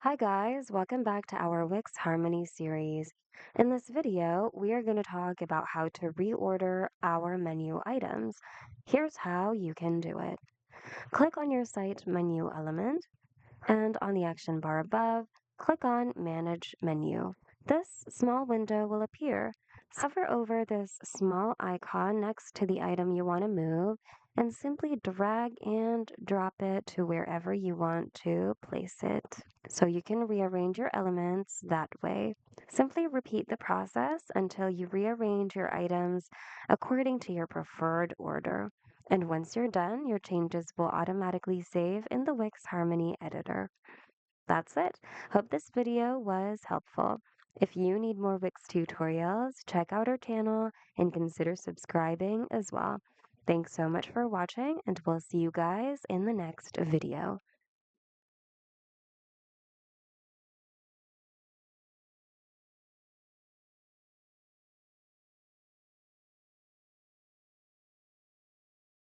Hi guys, welcome back to our Wix Harmony series. In this video, we are going to talk about how to reorder our menu items. Here's how you can do it. Click on your site menu element and on the action bar above, click on Manage Menu. This small window will appear. Hover over this small icon next to the item you want to move and simply drag and drop it to wherever you want to place it. So you can rearrange your elements that way. Simply repeat the process until you rearrange your items according to your preferred order. And once you're done, your changes will automatically save in the Wix Harmony editor. That's it. Hope this video was helpful. If you need more Wix tutorials, check out our channel and consider subscribing as well. Thanks so much for watching, and we'll see you guys in the next video.